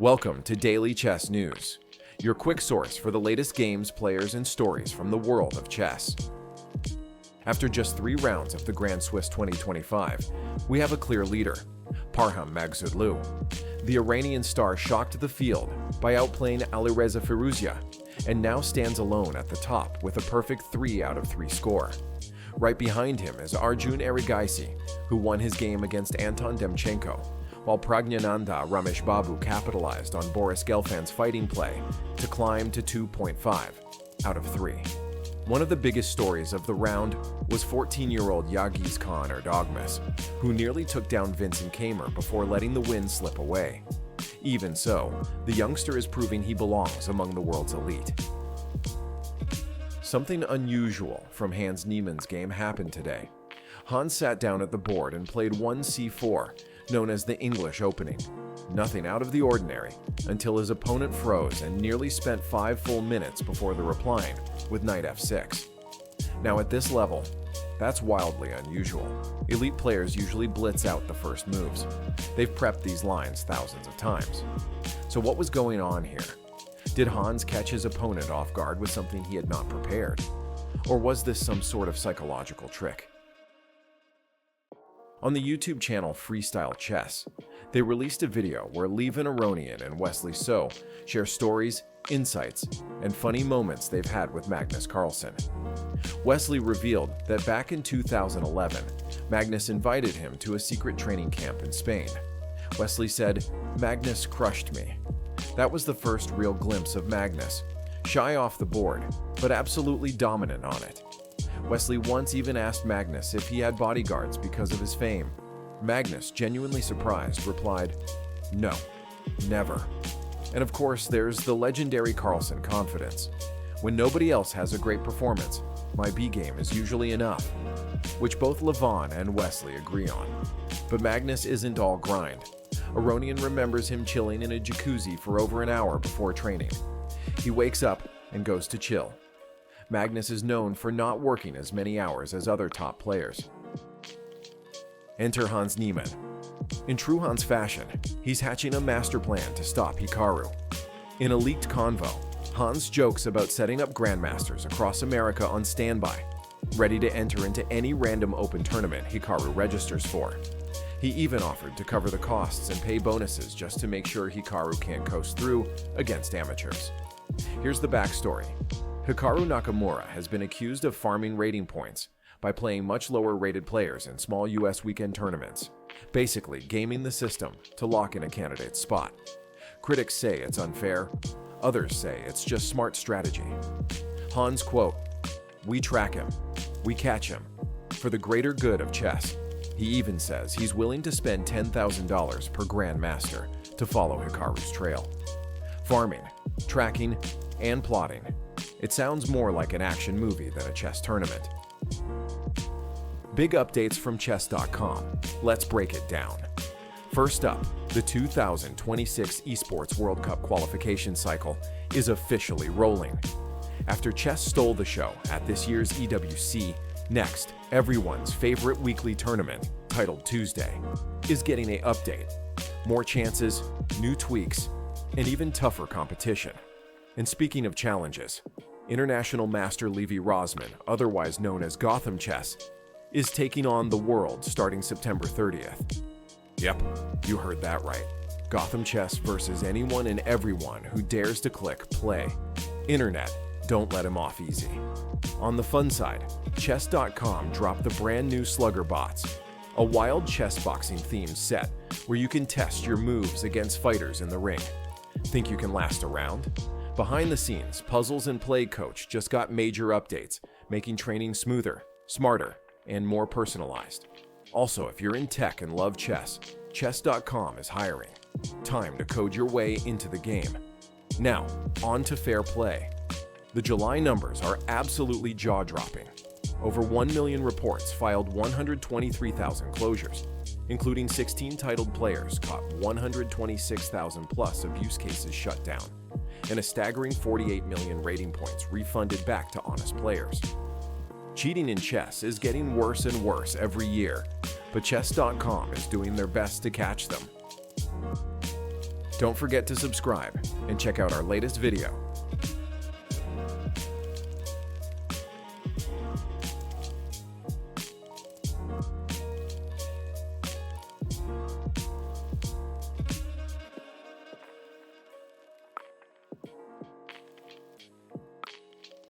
Welcome to Daily Chess News, your quick source for the latest games, players, and stories from the world of chess. After just 3 rounds of the Grand Swiss 2025, we have a clear leader, Parham Maghsoodloo. The Iranian star shocked the field by outplaying Alireza Firouzja and now stands alone at the top with a perfect 3 out of 3 score. Right behind him is Arjun Erigaisi, who won his game against Anton Demchenko, while Praggnanandhaa Rameshbabu capitalized on Boris Gelfand's fighting play to climb to 2.5 out of 3. One of the biggest stories of the round was 14-year-old Yagiz Khan Erdogmas, who nearly took down Vincent Kamer before letting the win slip away. Even so, the youngster is proving he belongs among the world's elite. Something unusual from Hans Niemann's game happened today. Hans sat down at the board and played 1c4, known as the English opening. Nothing out of the ordinary, until his opponent froze and nearly spent 5 full minutes before the replying with knight f6. Now at this level, that's wildly unusual. Elite players usually blitz out the first moves. They've prepped these lines thousands of times. So what was going on here? Did Hans catch his opponent off guard with something he had not prepared? Or was this some sort of psychological trick? On the YouTube channel Freestyle Chess, they released a video where Levin Aronian and Wesley So share stories, insights, and funny moments they've had with Magnus Carlsen. Wesley revealed that back in 2011, Magnus invited him to a secret training camp in Spain. Wesley said, "Magnus crushed me." That was the first real glimpse of Magnus, shy off the board, but absolutely dominant on it. Wesley once even asked Magnus if he had bodyguards because of his fame. Magnus, genuinely surprised, replied, "No, never." And of course, there's the legendary Carlsen confidence. When nobody else has a great performance, my B game is usually enough, which both Levin and Wesley agree on. But Magnus isn't all grind. Aronian remembers him chilling in a jacuzzi for over an hour before training. He wakes up and goes to chill. Magnus is known for not working as many hours as other top players. Enter Hans Niemann. In true Hans fashion, he's hatching a master plan to stop Hikaru. In a leaked convo, Hans jokes about setting up grandmasters across America on standby, ready to enter into any random open tournament Hikaru registers for. He even offered to cover the costs and pay bonuses just to make sure Hikaru can't coast through against amateurs. Here's the backstory. Hikaru Nakamura has been accused of farming rating points by playing much lower-rated players in small US weekend tournaments, basically gaming the system to lock in a candidate's spot. Critics say it's unfair, others say it's just smart strategy. Hans quote, "We track him, we catch him, for the greater good of chess." He even says he's willing to spend $10,000 per grandmaster to follow Hikaru's trail. Farming, tracking, and plotting. It sounds more like an action movie than a chess tournament. Big updates from chess.com. Let's break it down. First up, the 2026 Esports World Cup qualification cycle is officially rolling. After chess stole the show at this year's EWC, next, everyone's favorite weekly tournament, titled Tuesday, is getting an update. More chances, new tweaks, and even tougher competition. And speaking of challenges, International Master Levi Rosman, otherwise known as Gotham Chess, is taking on the world starting September 30th. Yep, you heard that right. Gotham Chess versus anyone and everyone who dares to click play. Internet, don't let him off easy. On the fun side, chess.com dropped the brand new Slugger Bots, a wild chess boxing themed set where you can test your moves against fighters in the ring. Think you can last a round? Behind the scenes, Puzzles and Play Coach just got major updates, making training smoother, smarter, and more personalized. Also, if you're in tech and love chess, chess.com is hiring. Time to code your way into the game. Now, on to fair play. The July numbers are absolutely jaw-dropping. Over 1 million reports filed 123,000 closures, including 16 titled players caught 126,000 plus abuse cases shut down, and a staggering 48 million rating points refunded back to honest players. Cheating in chess is getting worse and worse every year, but chess.com is doing their best to catch them. Don't forget to subscribe and check out our latest video.